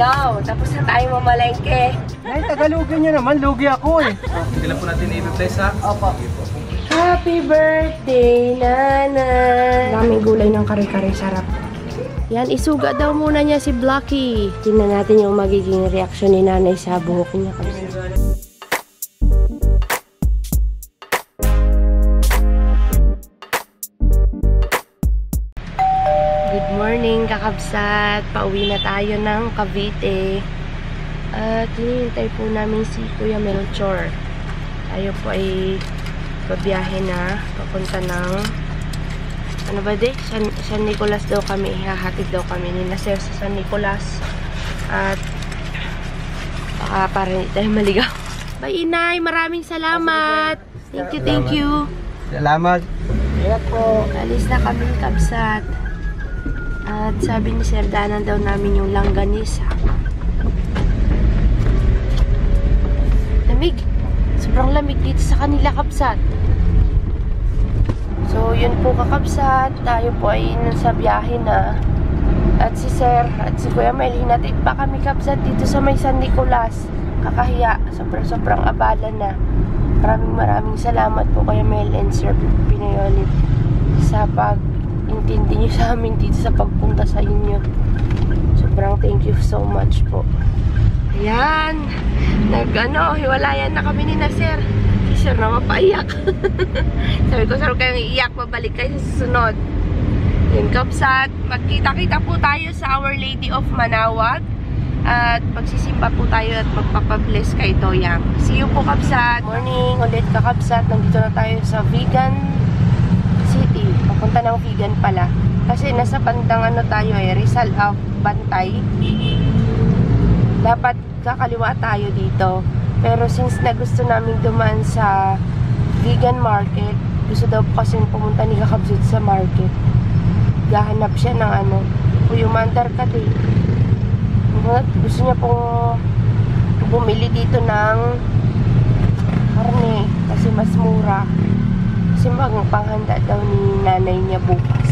Yo, tapos na tayo mamalengke. Ay, Tagalogin nyo naman. Lugi ako eh. Hindi lang po natin i-replace ha? Opo. Happy birthday, Nanay! Daming gulay ng kare-kare, sarap. Yan, isuga daw muna niya si Blocky. Tingnan natin yung magiging reaksyon ni Nanay sa buhok niya. Good morning, kakabsat. Pauwi na tayo ng Cavite. At hinihintay po namin si Kuya Melchor. Tayo po ay babiyahe na papunta ng ano ba de? San Nicolas daw kami. Hahatid daw kami ni Nasir sa San Nicolas. At baka para hindi tayo maligaw. Bye, Inay! Maraming salamat! Thank you, thank you! Salamat. Ingat po. Alis na kami, kabsat. At sabi ni Sir, daanan daw namin yung langganisa. Lamig. Sobrang lamig dito sa kanila, kabsat. So, yun po, kakabsat. Tayo po ay nasa biyahe na. At si Sir at si Kuya Mel, hinatid pa kami, kabsat, dito sa may San Nicolas. Kakahiya. Sobrang abala na. Maraming salamat po, Kuya Mel and Sir Pinayolit, sa pag-intindi nyo sa amin dito sa pagpunta sa inyo. Sobrang thank you so much po. Ayan. Hiwalayan na kami ni Nasir. Si Sir na mapaiyak. Sabi ko, Sir, kayong iiyak, mabalik kayo sa susunod. Yun, kabsat. Magkita-kita po tayo sa Our Lady of Manaoag. At magsisimba po tayo at magpapabless kay Toyang. See you po, kabsat. Morning ulit, kakabsat. Nandito na tayo sa Vigan City. Papunta ng Vigan pala. Kasi nasa bandang tayo Rizal Bantay. Dapat kakaliwa tayo dito. Pero since na gusto namin dumaan sa Vegan Market, gusto daw po kasi pumunta ni kakabsat sa market. Gahanap siya ng Puyumandar ka din. Gusto niya pong bumili dito ng karne kasi mas mura. Kasi panghanda daw ni nanay niya bukas.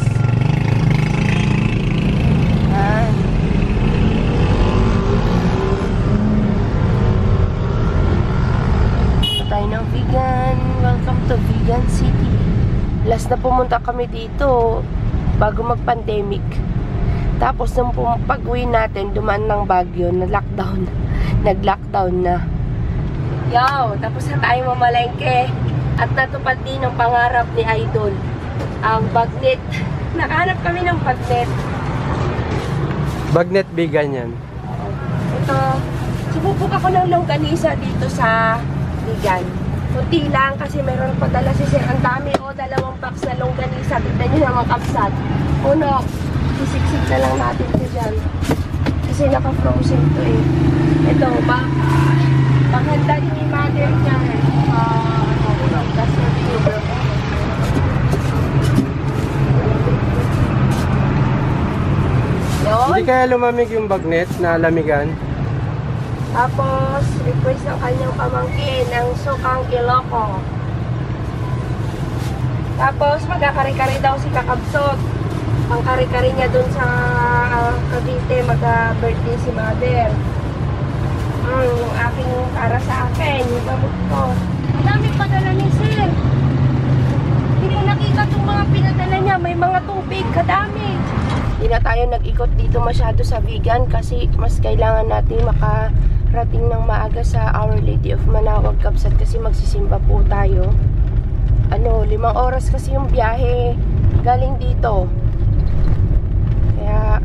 Yan. So, tayo ng Vegan. Welcome to Vegan City. Last na pumunta kami dito bago mag-pandemic. Tapos nung pag-uwi natin, dumaan ng Baguio, nag-lockdown na. Yo, tapos na tayo mamalengke. At natupad din ang pangarap ni Idol. Ang bagnet. Nakahanap kami ng bagnet. Bagnet Vegan yan. Ito, sububok ako ng longganisa dito sa Vegan. Kunti lang kasi meron padala si Sir. Ang dami 2 box na longganisa. Tignan nyo naman, kapsat. Uno. Isiksik na lang natin ito dyan. Kasi naka-frozen to eh. Ito, paghanda din yung mother niya. Hindi kaya lumamig yung bagnet na lamigan? Tapos, request ng kanyang pamangkin ng Sukang Ilocos. Tapos, magkakari-kari daw si kakabsot. Ang kari-kari niya dun sa Cavite, mag-birthday si mother. Yung aking para sa akin, yung gamot ko. Ang dami padala ni Sir. Hindi ko nakita itong mga pinadala niya. May mga tubig, kadami. Hindi na tayo nag-ikot dito masyado sa Vegan kasi mas kailangan natin makarating ng maaga sa Our Lady of Manaoag, kabsat, kasi magsisimba po tayo. 5 oras kasi yung biyahe galing dito. Kaya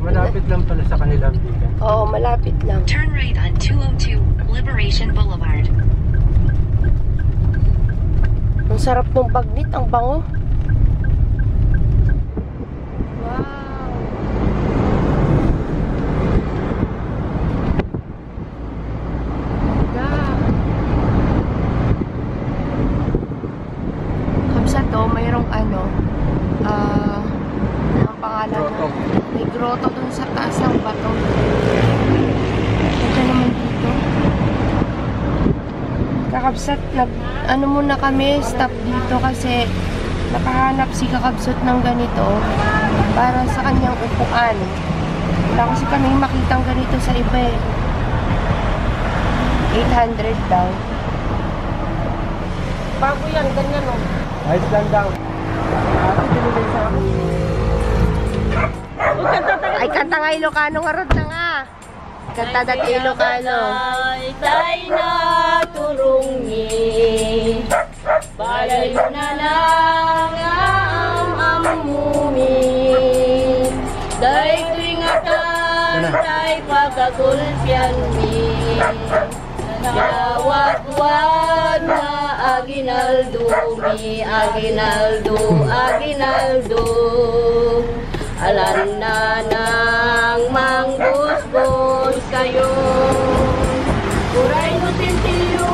malapit lang pala sa kanilang Vegan. Oo, malapit lang. Turn right on 202 Liberation Boulevard. Ang sarap ng bagnet, ang bango. Wow. Kabsat mayroong ang pangalan Grotto. May grotto dun sa taas ng bato. Ito naman dito. Kakabsat, muna kami, stop dito kasi nakahanap si kakabsat ng ganito para sa kanyang upuan. Wala kasi kami makitang ganito sa iba eh. 800 daw. Bago yan, ganyan o. Ayos lang daw. Ate, binigay sa akin. Ay, kanta nga Ilocano nga rod na nga. Kanta dati Ilocano. Tay na turungi, balay na lang ang amumi. Day tuingatan, tay pagkagulpian mi. Nawagwag na aginaldo mi, aginaldo. Alam na nang manggusgos kayo. Uray no sentiyo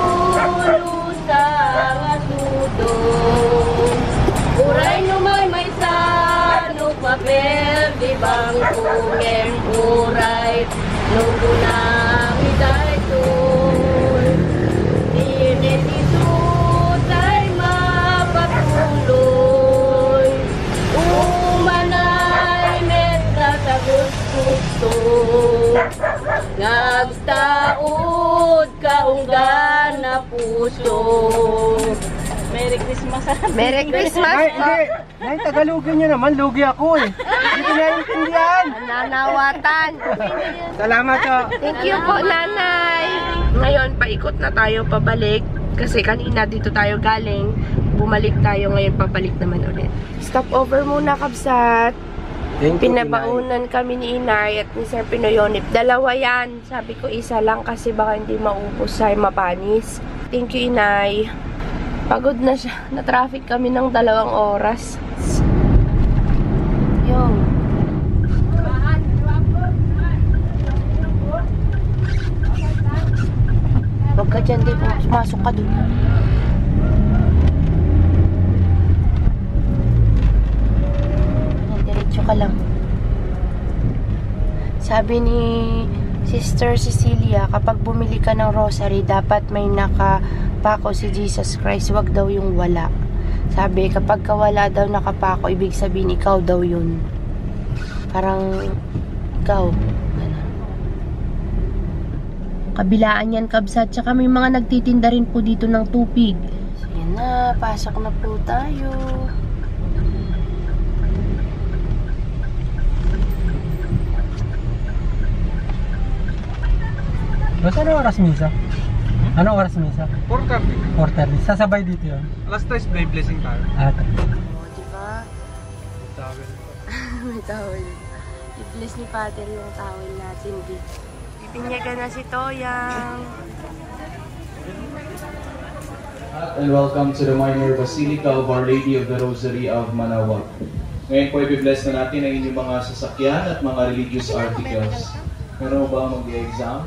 sa asudo. Uray no may sano papel di bangko ngem uray no kunang idayton. Dinit ito tay mapatuloy. Umanay meta sa gusto. Nagtaod kaunggan na puso. Merry Christmas. Merry Christmas Ay, po. hindi. Ay, Tagalogin niyo naman. Lugi ako eh. Hindi ko naiintindihan. Nanawatan. Salamat po. Thank you po, nanay. Ngayon, paikot na tayo pabalik. Kasi kanina dito tayo galing. Bumalik tayo ngayon, pabalik naman ulit. Stop over muna, Kabsat. Thank you, Pinabaunan kami ni Inay at ni Sir Pinoyonip. Dalawa yan. Sabi ko isa lang kasi baka hindi maubos ay mapanis. Thank you, Inay. Pagod na siya. Na-traffic kami ng 2 oras. Yo. Huwag ka dyan, Dave. Pumasok ka dun. Diretso ka lang. Sabi ni Sister Cecilia, kapag bumili ka ng rosary, dapat may nakapako si Jesus Christ. Wag daw yung wala. Sabi, kapag wala daw nakapako, ibig sabihin ikaw daw yun. Parang ikaw. Kabilaan yan, Kabsat. Tsaka may mga nagtitinda rin po dito ng tupig. So, yan na. Pasok na po tayo. Basta anong oras misa? Anong oras misa? 4:30. 4:30. Sasabay dito yun. Alas 3 may blessing tayo. Ate. O, diba? Tawag. May towel. I-bless ni Father yung towel natin dito. Ipinyagan na si Toyang. And welcome to the Minor Basilica of Our Lady of the Rosary of Manaoag. Ngayon po i-bless na natin ang inyong mga sasakyan at mga religious articles. Meron mo ba mag-exam?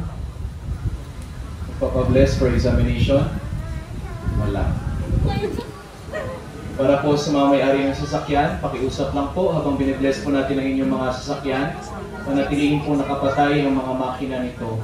Magpapabless for examination? Wala. Para po sa mga may-ari ng sasakyan, pakiusap lang po habang binibless po natin ang inyong mga sasakyan. Panatilihin po nakapatay ang mga makina nito.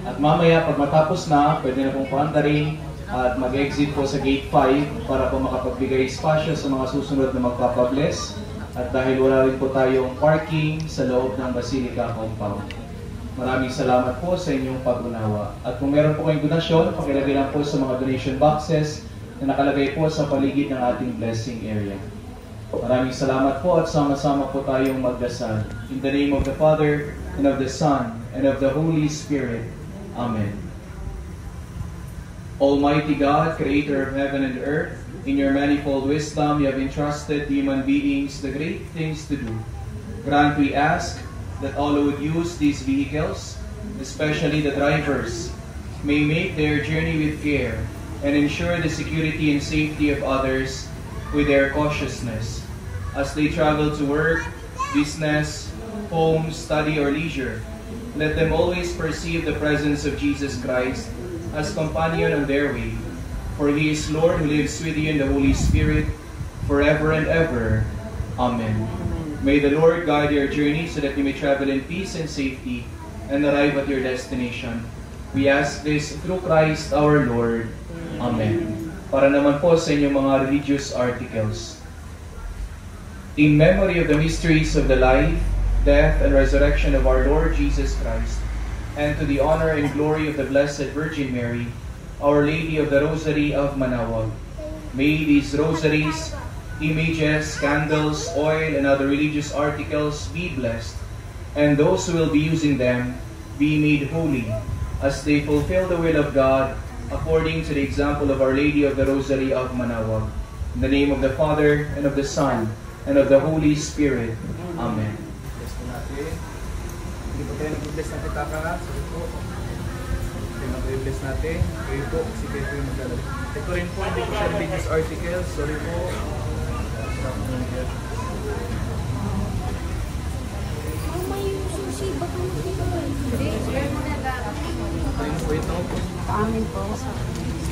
At mamaya, pag matapos na, pwede na pong paandarin at mag-exit po sa gate 5 para po makapagbigay espasyo sa mga susunod na magpapabless. At dahil wala rin po tayong parking sa loob ng Basilica Compound. Maraming salamat po sa inyong pag-unawa. At kung meron po kayong donasyon, pakilagay lang po sa mga donation boxes na nakalagay po sa paligid ng ating blessing area. Maraming salamat po at sama-sama po tayong magdasal. In the name of the Father, and of the Son, and of the Holy Spirit. Amen. Almighty God, Creator of heaven and earth, in your manifold wisdom, you have entrusted human beings the great things to do. Grant, we ask, that all who would use these vehicles, especially the drivers, may make their journey with care and ensure the security and safety of others with their cautiousness. As they travel to work, business, home, study, or leisure, let them always perceive the presence of Jesus Christ as companion on their way. For He is Lord who lives with you in the Holy Spirit, forever and ever. Amen. May the Lord guide your journey so that you may travel in peace and safety and arrive at your destination. We ask this through Christ our Lord. Amen. Para naman po sa inyong mga religious articles. In memory of the mysteries of the life, death, and resurrection of our Lord Jesus Christ, and to the honor and glory of the Blessed Virgin Mary, Our Lady of the Rosary of Manaoag. May these rosaries, images, candles, oil, and other religious articles be blessed, and those who will be using them be made holy, as they fulfill the will of God according to the example of Our Lady of the Rosary of Manaoag. In the name of the Father, and of the Son, and of the Holy Spirit. Amen. Bless po natin. Hindi po tayo nag-bless natin kaka. Sorry po. Ito yung mag-bless natin. Kayo po, kasi kayo po yung maglalagay. Ito rin po, hindi po siya religious articles. Sorry po.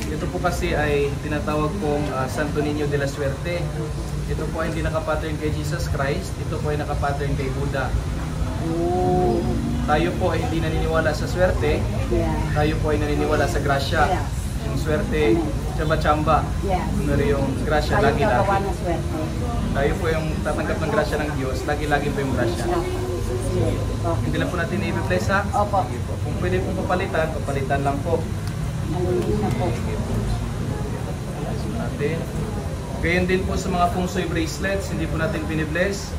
Ito po kasi ay tinatawag pong Santo Niño de la Suerte. Ito po ay hindi nakapattern kay Jesus Christ. Ito po ay nakapattern kay Buddha. Tayo po ay hindi naniniwala sa swerte. Tayo po ay naniniwala sa grasya. Yung swerte, chamba-chamba. Pero yung grasya, lagi-lagi. Tayo po yung tatanggap ng grasya ng Diyos. Lagi-lagi po yung grasya. Hindi lang po natin i-bless ha? Opo. Kung pwede po papalitan lang po. Gayon din po sa mga feng shui bracelets, hindi po natin pinibless.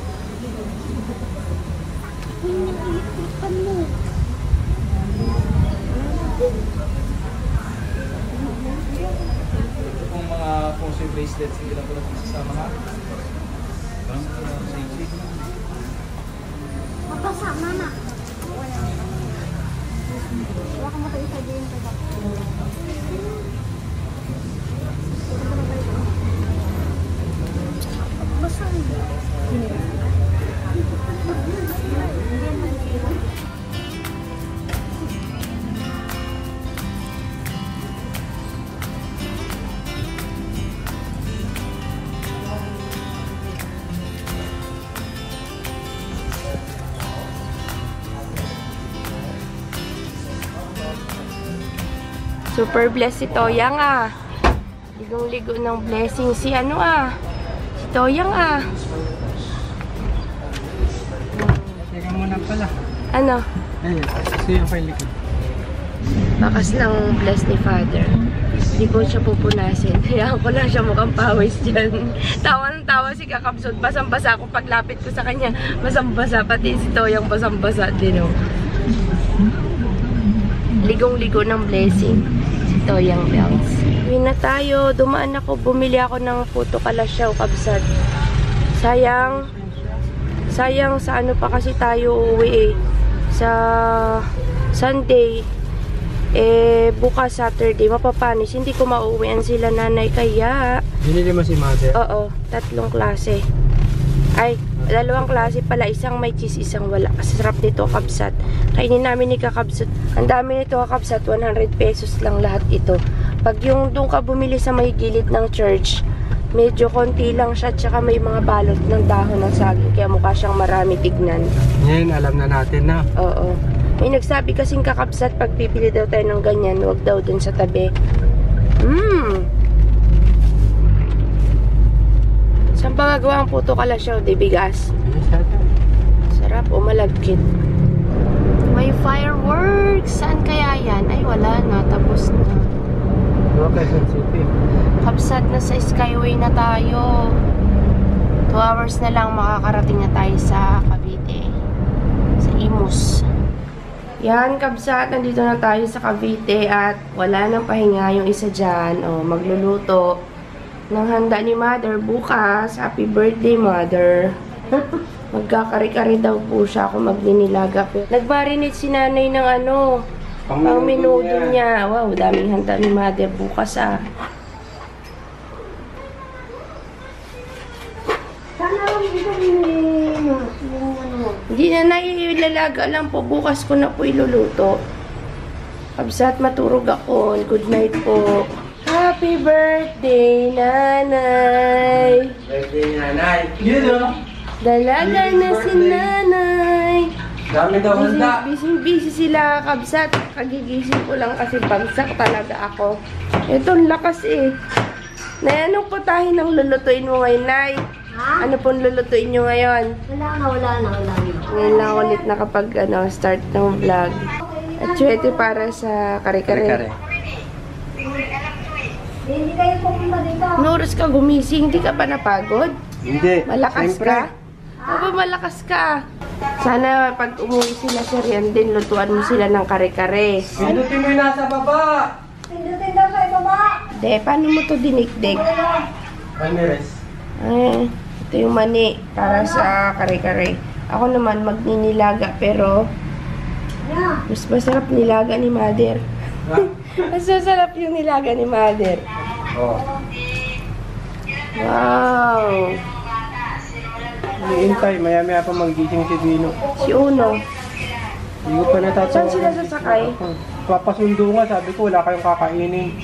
Ito pong mga feng shui bracelets, hindi lang po natin sasama ha. Papasama na. Wala ka mo tayo sa din. Super blessed si Toyang ah. Ligong-ligo ng blessing si ano ah. Si Toyang ah. Teka muna pala. Ano? Ayun, kasi yung file likod. Bakas ng bless ni Father. Hindi ko siya pupunasin. Hayaan ko lang siya mukhang pawis dyan. Tawa ng tawa si Kakabsot. Basang-basa ako paglapit ko sa kanya. Basang-basa. Pati si Toyang basang-basa din oh. Ligong-ligo ng blessing. Si Toyang Bells. Uwi na tayo. Dumaan ako. Bumili ako ng puto kalasyaw, Kabsat. Sayang sa ano pa kasi tayo uuwi eh. Sa Sunday. Bukas Saturday. Mapapanis. Hindi ko mauuwian sila nanay. Kaya Binili mo si Mother? oo. 3 klase. Ay, 2 klase pala. Isang may cheese, isang wala. Kasi sarap nito, Kabsat. Kainin namin ni Kakabsat. Ang dami nito, Kakabsat. 100 pesos lang lahat ito. Pag yung doon ka bumili sa may gilid ng church, medyo konti lang siya. Tsaka may mga balot ng dahon ng saging. Kaya mukha siyang marami tignan. Ngayon, alam na natin na. Oo. May nagsabi kasing Kakabsat, pag pipili daw tayo ng ganyan, huwag daw dun sa tabi. Saan pa gagawa ang puto kalasyaw? Di bigas. Sarap o malagkit. May fireworks. Saan kaya yan? Ay, wala na. Tapos na. Quezon City. Kabsat na sa Skyway na tayo. 2 hours na lang makakarating na tayo sa Cavite. Sa Imus. Yan, Kabsat. Nandito na tayo sa Cavite at wala nang pahinga yung isa dyan. O, magluluto ng handa ni Mother bukas. Happy birthday, Mother. Magkakari-kari daw po siya kung magninilaga. Nagmarinate si nanay ng ano, pang minuto niya. Wow, daming handa ni Mother bukas ah. Hindi na nailalaga lang po. Bukas ko na po iluluto. Kabsat, maturog ako. Good night po. Happy birthday, Nanay! Birthday, Nanay! Yun o! Dalaga na si Nanay! Dami daw handa! Busy sila, Kabsat. Kagigising ko lang kasi bagsak talaga ako. Ito, ang lakas eh. Nay, anong putahin ang lulutuin mo ngayon, Nay? Ha? Ano pong lulutuin nyo ngayon? Wala na. Ngayon lang ulit nakapag start ng vlog. At syete para sa kare-kare. Hindi kayo pupunta dito. Noros ka gumising, hindi ka pa napagod? Hindi. Malakas Siyempre. ka? Aba, malakas ka. Sana pag umuwi sila sa Rian din, lutuan mo sila ng kare-kare. Pindutin mo yung nasa baba. Pindutin daw sa ibaba. De, paano mo to dinikdik? Ramirez. Ay, ito yung mani para sa kare-kare. Ako naman magninilaga pero Yeah. mas masarap nilaga ni Mother. Ha? Mas masarap yung nilaga ni Mother. Oh. Wow! Hintay, maya-maya pa magigising si Dino. Si Uno. Hindi ko pa natatawa. Saan sila sasakay? Papasundo nga, sabi ko wala kayong kakainin.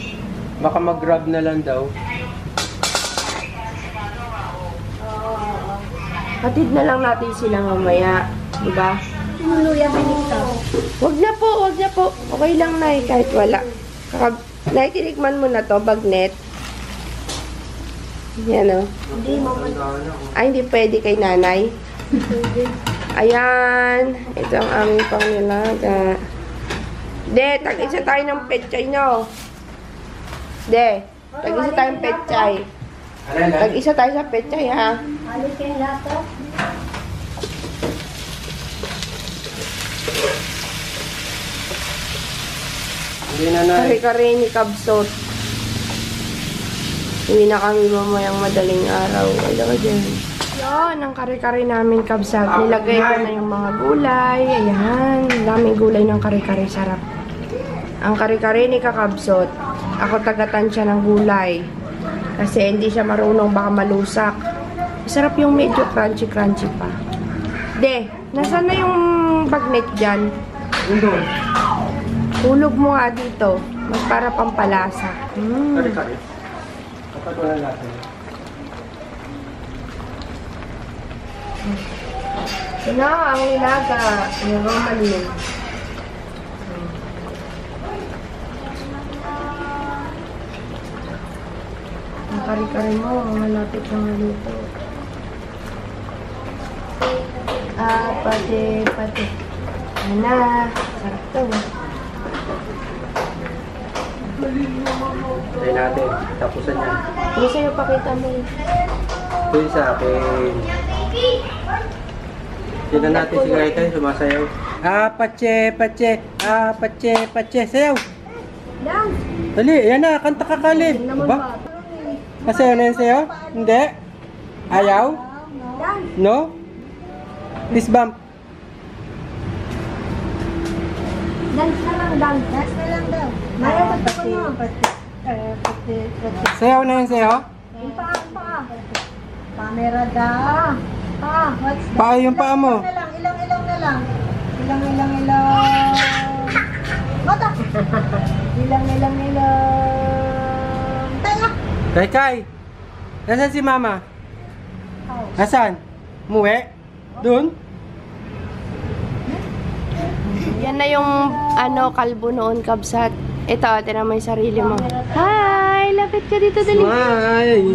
Baka mag-grab na lang daw. Hatid na lang natin sila mamaya. Diba? Luluya pinito. Wag na po. Okay lang na kahit wala. Nakikinikman mo na to, bagnet. Yan o. Hindi mo. Ay, hindi pwede kay nanay. Ayan. Ito ang aming pangnilaga. De, tag-isa tayo ng petchay, no? De, tag-isa tayo ng petchay. Tag-isa tayo sa petchay, ha? Alis kayo lahat to. Hindi na na. Kare-kare ni Kabsot. Uwi na kami mamayang madaling araw. Wala ka dyan. Yan, ang kare-kare namin Kabsat. Nilagay ko na yung mga gulay. Ayan, daming gulay ng kare-kare. Sarap. Ang kare-kare ni Kakabsot. Ako tagatan siya ng gulay. Kasi hindi siya marunong, baka malusak. Masarap yung medyo crunchy-crunchy pa. De, nasaan na yung bagnet dyan? Doon. Hulog mo nga dito. Mas para pampalasa. Kare-kare. Kapag wala natin. Na, ang nilaga. Yung Roman yun. Ang kari-kari mo, malapit na maluto. Pati. Ayan na. Sarap to. Try natin. Tapusan yan. Hindi sa'yo pakita mo. Ito yung sa akin. Tignan natin si Gaitay sumasayaw. Pache. Sayaw. Yan. Dali, yan na. Kanta ka Kalin. Ba? Masayaw na yan sayo? Hindi? Ayaw? Yan. No? Fist bump. Dance na lang daw. Mayroon pa mo. Sayaw na yan sayo? Yung paa. Camera da. What's that? Paa yung paa mo. Ilang na lang. Ilang. Mata. Ilang. Tayo. Kai. Nasaan si mama? Nasaan? Muwi? Doon? Yan na yung kalbo noon, Kabsat. Ito, tinan mo yung sarili mo. Hi! Lapit ka dito, dali.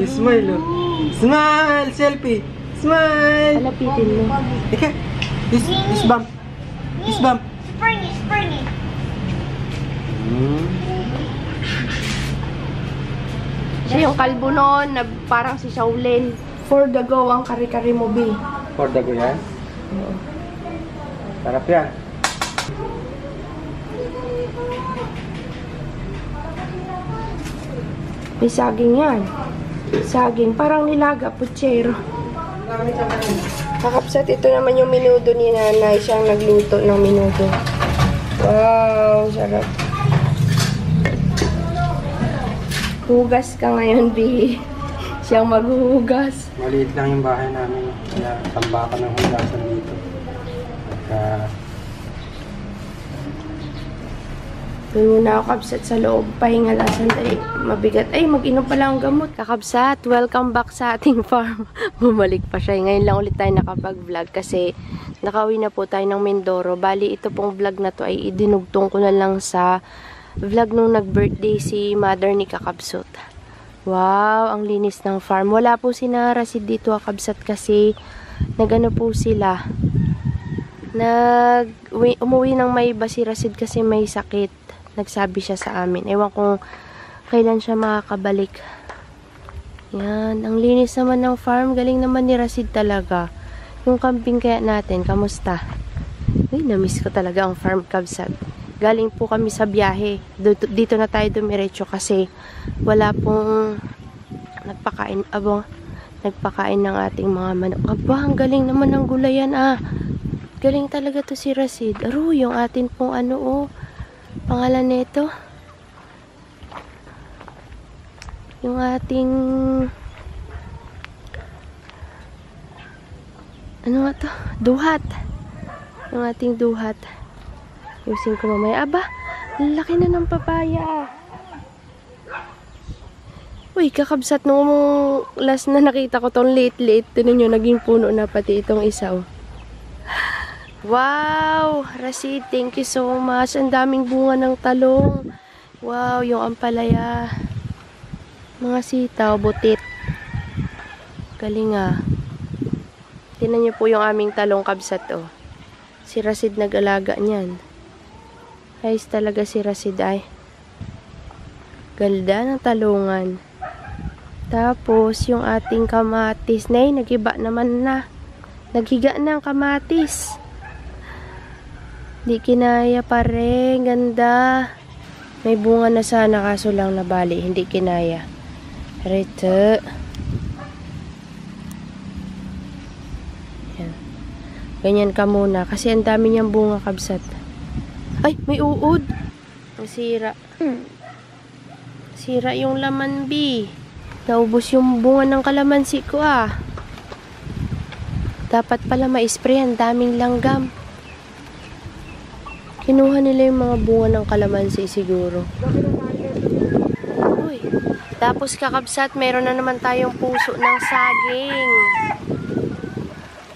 Smile. Oh. Smile! Selfie! Smile! Palapitin mo. Ika! Fist bump! Fist bump! Springy. Siya yung kalbo noon na parang si Shaolin. For the go ang kari-kari mo, B. For the go yan? Sarap yan. May saging yan. Saging. Parang nilaga, putsero. Kakapsat, ito naman yung minudo ni nanay. Siyang nagluto ng minudo. Wow, sarap. Hugas ka ngayon, B. Siyang maghuhugas. Maliit lang yung bahay namin. Kaya tambakan ng hugasan dito. At Doon muna ako, Kabsat, sa loob. Pahinga lang sandali. Mabigat. Ay, mag-inom pala ang gamot. Kakabsat, welcome back sa ating farm. Bumalik pa siya. Ngayon lang ulit tayo nakapag-vlog kasi nakauwi na po tayo ng Mindoro. Bali, ito pong vlog na to ay idinugtong ko na lang sa vlog nung nag-birthday si mother ni Kakabsat. Wow, ang linis ng farm. Wala po si Rasid dito Kabsat kasi nagano po sila. Umuwi ng may iba si Rasid kasi may sakit. Nagsabi siya sa amin. Ewan kung kailan siya makakabalik. Yan, ang linis naman ng farm. Galing naman ni Rasid talaga. Yung camping kaya natin, kamusta? Uy, namiss ko talaga ang farm Kabsat. Galing po kami sa biyahe. Dito na tayo dumiretso kasi wala pong nagpakain ng ating mga manok. Aba, ang galing naman ng gulayan ah. Galing talaga to si Rasid. Aro, yung atin pong pangalan nito. Yung ating ano nga to? Duhat. Yung ating duhat. Yusin ko mamaya. Aba, laki na ng papaya. Uy, kakabsat nung last na nakita ko tong late. Tinan nyo, naging puno na pati itong isa. Wow! Rasid, thank you so much. Ang daming bunga ng talong. Wow, yung ampalaya. Mga sitaw, butit. Galing ah. Tinan nyo po yung aming talong kabsat Si Rasid nag-alaga niyan. Ayos talaga si Rasid ay. Ganda ng talungan. Tapos, yung ating kamatis. Nagiba naman na. Naghiga na ang kamatis. Di kinaya pa rin. Ganda. May bunga na sana kaso lang nabali. Hindi kinaya. Rito. Yan. Ganyan ka muna. Kasi ang dami niyang bunga kabsat. Ay, may uod. Ang sira. Sira yung laman, B. Naubos yung bunga ng kalamansi ko, ah. Dapat pala ma-spray. Ang daming langgam. Kinuha nila yung mga bunga ng kalamansi siguro. Uy. Tapos kakabsat, meron na naman tayong puso ng saging.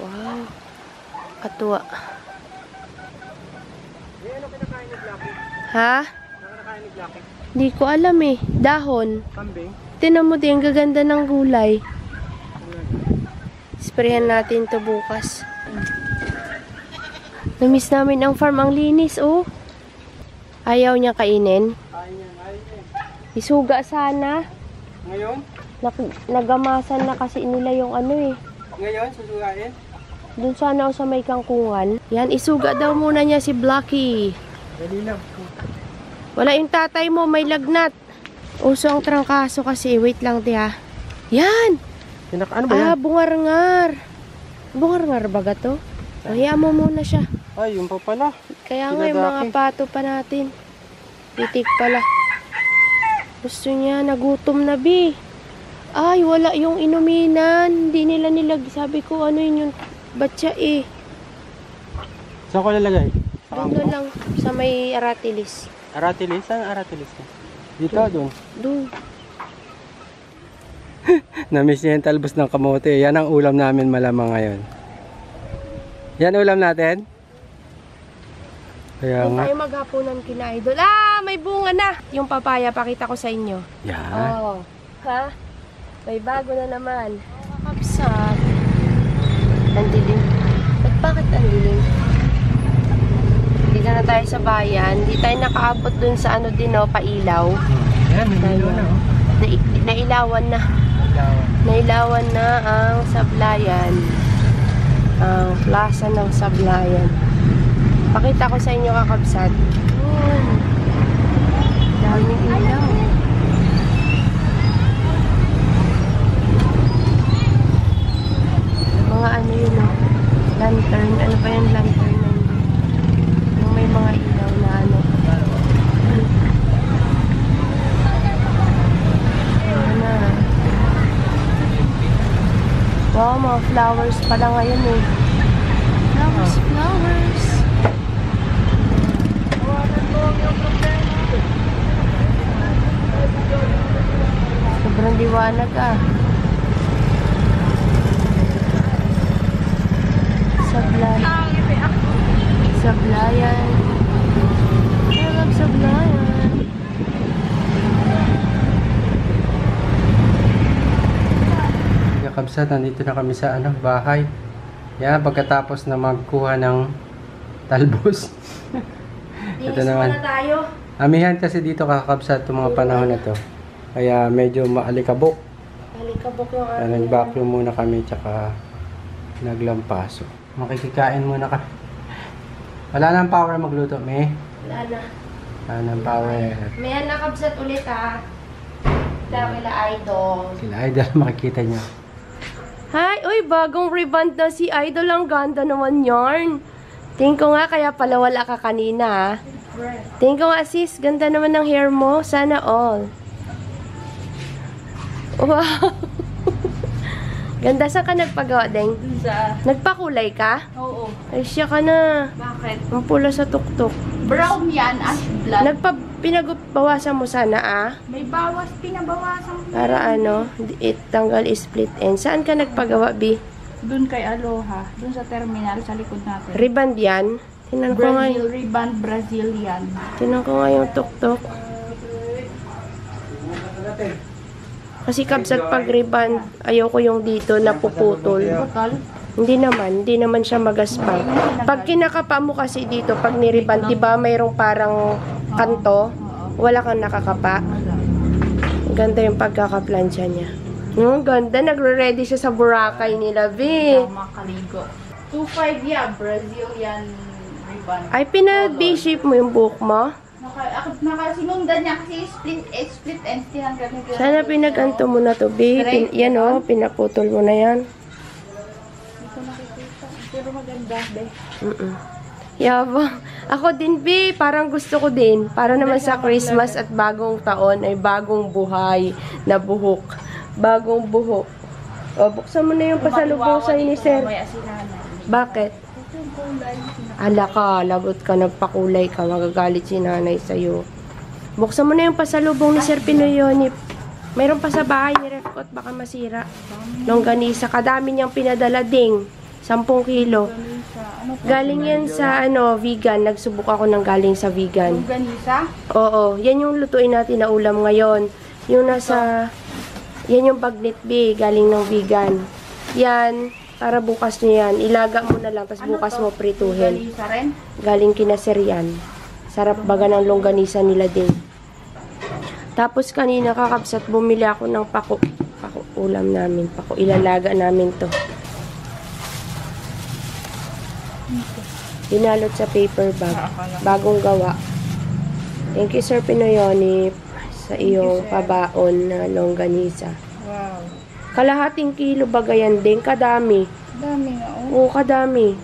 Wow. Katuwa. Ha? Hindi ko alam eh. Dahon. Kambing. Tinan mo din, gaganda ng gulay. Sprayan natin to bukas. Namiss namin ang farm. Ang linis, oh. Ayaw niya kainin. Isuga sana. Ngayon? Nagamasan na kasi nila yung eh. Ngayon, susugain? Doon sana sa may kangkungan. Yan, isuga daw muna niya si Blocky. Dali lang. Wala yung tatay mo, may lagnat. Uso ang trangkaso kasi. Wait lang, tiya. Yan! Ano ba yan? Bungar-ngar. Bungar-ngar ba to? Hayaan mo muna siya. Ay, yung pa pala. Kaya nga yung mga pato pa natin. Titik pala. Gusto niya, nagutom na, B. Ay, wala yung inuminan. Hindi nila sabi ko, ano yun yung batya eh. Saan ko lalagay? Doon lang, sa may aratilis. Aratilis? Saan aratilis ka? Dito, doon? Doon. Namiss niya yung talbos ng kamote. Yan ang ulam namin malamang ngayon. Yan ulam natin? Kaya nga. Tayo maghapunan kina Idol. Ah, may bunga na! Yung papaya, pakita ko sa inyo. Yan. Oh. Ha? May bago na naman. Kapsat. Ang dilim. Bakit ang dilim? Dito na tayo sa bayan. Hindi tayo nakaabot dun sa pailaw. Yan, may ilaw na Nailawan na. Nailawan na ang Sablayan. Ang plaza ng Sablayan. Pakita ko sa inyo kakabsat. Daming ilaw. Mga yun lantern. Ano ba yung lantern? Yung may mga ilaw na Wow, mga flowers pala ngayon eh. Flowers. Sobrang liwanag ah. Sablayan. I love Sablayan. Kapsat, nandito na kami sa bahay. Yan, pagkatapos na magkuha ng talbos. Ito naman. tayo. Amihan kasi dito kakapsat itong mga panahon na to. Kaya medyo maalikabok. Alikabok yung Kaya nag-vacuum muna kami tsaka naglampaso. Makikikain muna kami. Wala nang power magluto, May. Wala na. Wala nang power. May nakabsat ulit ha. Kila Idol. Sila Idol, makikita nyo. Hi! Uy, bagong reband na si Idol. Ang ganda naman yarn. Tingin ko nga, kaya pala wala ka kanina ha. Tingin ko nga sis, ganda naman ng hair mo. Sana all. Wow! Ganda, saan ka nagpagawa, Deng? Sa... Nagpakulay ka? Oo. Ay, siya ka na. Bakit? Ang pula sa tuktok. Brown yan, as blood. Pinagbawasan mo sana ah. May bawas, pinabawasan. Para ano, tanggal split end. Saan ka nagpagawa, B? Doon kay Aloha. Doon sa terminal, sa likod natin. Reband yan? Tinan ko nga, Brazil, reband Brazilian. tinan ko nga yung tuktok. Kasi kapsat pag reband, ayaw ko yung dito napuputol. Total. Hindi naman siya magaspang. Pag kinakapa mo kasi dito, pag niriband, di ba mayroong parang kanto, wala kang nakakapa. Ganda yung pagkakaplansya niya. Ganda, nagre-ready siya sa Boracay nila, V. Makaligo. 2.5 yan, Brazilian reband. Ay, pinag-B-shape mo yung buhok mo? Nakasinundan niya kasi split ends tinanggal niya. Sana pinag-anto mo na to, B. Yan o, pinaputol mo na yan. Hindi ko nakikita. Pero maganda, be. Yabang. Ako din, B. Parang gusto ko din. Para naman sa Christmas at bagong taon ay bagong buhay na buhok. Bagong buhok. O, buksan mo na yung pasalubong sa'yo ni Sir. Bakit? Ala ka, lagot ka, nagpakulay ka, magagalit si nanay sa'yo. Buksan mo na yung pasalubong ni Sir Pinoyonip. Mayroon pa sa bahay ni Refcot, baka masira. Longganisa, kadami niyang pinadala ding. 10 kilo. Galing yan sa vegan. Nagsubok ako ng galing sa vegan. Longganisa? Oo, yan yung lutuin natin na ulam ngayon. Yung nasa, yan yung bagnet B, galing ng vegan. Yan, para bukas nyo yan. Ilaga mo na lang, tapos bukas mo prituhin. Longganisa rin? Galing kina Sir yan. Sarap baga ng longganisa nila din. Tapos kanina kakabsat, bumili ako ng pako. Pako, ulam namin. Pako, ilalaga namin to. Binalot sa paper bag. Bagong gawa. Thank you, Sir Pinoyonip, sa iyong pabaon na longganisa. Wow. Kalahating kilo bagayan din. Kadami. Dami nga, Oo, oh. kadami.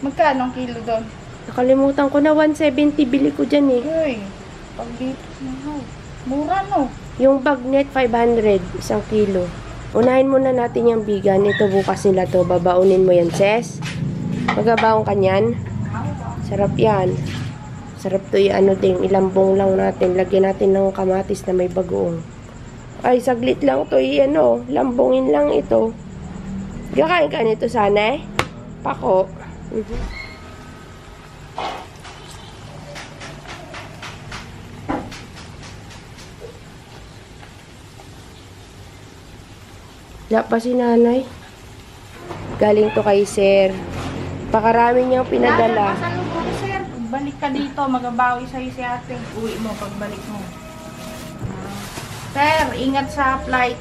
Magkano ang kilo doon? Nakalimutan ko na 170 bili ko dyan eh. Uy, pag dito mahal. Mura no? Yung bagnet 500, 1 kilo. Unahin muna natin yung vegan. Ito bukas nila to. Babaunin mo yan, Ses. Magabaon ka nyan. Sarap yan. Sarap to yung ding. Ilambong lang natin. Lagyan natin ng kamatis na may bagoong. Ay, saglit lang to. Lambongin lang ito. Gakain ka nito sana eh. Pako. Wala pa si nanay. Galing to kay Sir. Pakarami niyang pinadala. Pasalubong, sir. Balik ka dito, magabawi sa'yo si ate. Uwi mo pagbalik mo. Sir, ingat sa flight.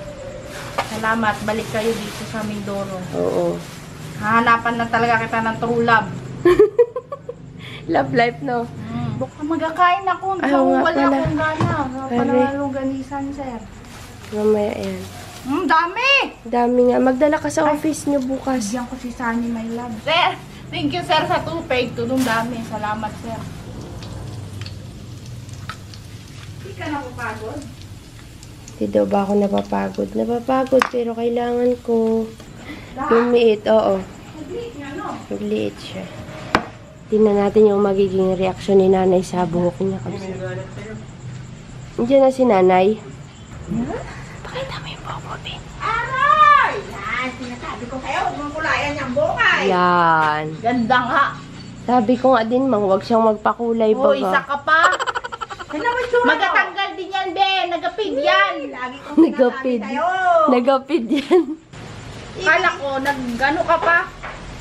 Salamat. Balik kayo dito sa Mindoro. Oo. Hahanapan na talaga kita ng true love. Love life, no? Baka magkakain ako. Ayaw nga Wala pala. akong gana. Pare. Panangaluganisan, sir. Mamaya yan. Dami! Dami nga. Magdala ka sa office niyo bukas. Diyan ko si Sunny, my love. Sir, thank you, sir, sa tupig. Tulong dami. Salamat, sir. Hindi ka napapagod? Hindi daw ba ako napapagod? Napapagod, pero kailangan ko lumiit. Oo. Nagliit nga, no? Nagliit siya. Tingnan natin yung magiging reaksyon ni nanay sa buhok niya. Nandiyan na si nanay. Pakita mo yung buhok mo, Ben. Aray! Yan, sinasabi ko sa'yo, huwag mong kulayan yung bukay. Yan. Ganda nga. Sabi ko nga din, huwag siyang magpakulay Oh, isa baga. ka pa. Magtatanggal din yan, Ben. Nagapid yan. Lagi kong Nagapid. Nagapid yan. Kala ko, nag-ano ka pa?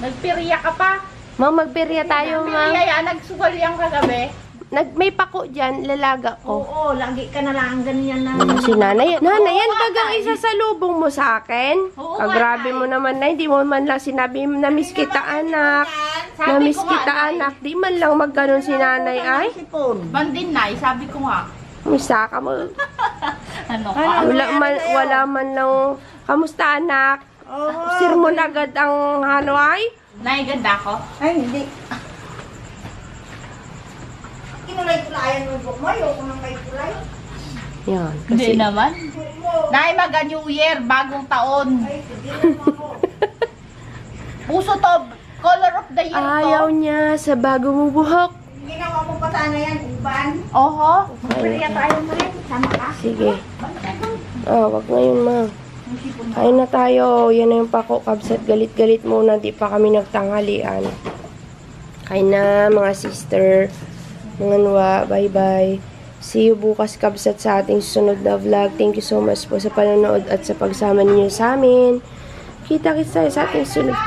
Nagpirya ka pa? Ma'am, magperya tayo, ma'am. Nagpirya yan, nagsugal yan kagabi. May pako dyan, lalaga ko. Oo, lagi ka na lang ganyan na. Si nanay. Nanay, yan bagang isasalubong mo sa akin. Oo, Grabe mo naman na, hindi mo man lang sinabi na miss kita anak. Na miss kita anak. Di man lang magganon si nanay ay. Bandin na, sabi ko nga. Musta ka mo? Ano ka? Wala man lang. Kamusta anak? Sirmon agad ang ano ay? Naiganda ko? Ay, hindi. Kinulay-kulayan mo yung book mo. Ayoko nang may kulay. Yan. Hindi Kasi, naman. Nay, mag-New Year, bagong taon. Ay, hindi naman ako. Puso to, color of the year to. ayaw niya sa bago mo buhok. Ginawa mo pa sana yan, uban. Oho. Kaya tayo mo rin. Sama ka. Sige. Wag ngayon ma. Kain na tayo. Yan na yung pako, kabsat. Galit-galit muna. Di pa kami nagtanghalian. Kain na, mga sister. Mga nwa. Bye-bye. See you bukas, kabsat, sa ating susunod na vlog. Thank you so much po sa panonood at sa pagsama ninyo sa amin. Kita-kits tayo sa ating sunod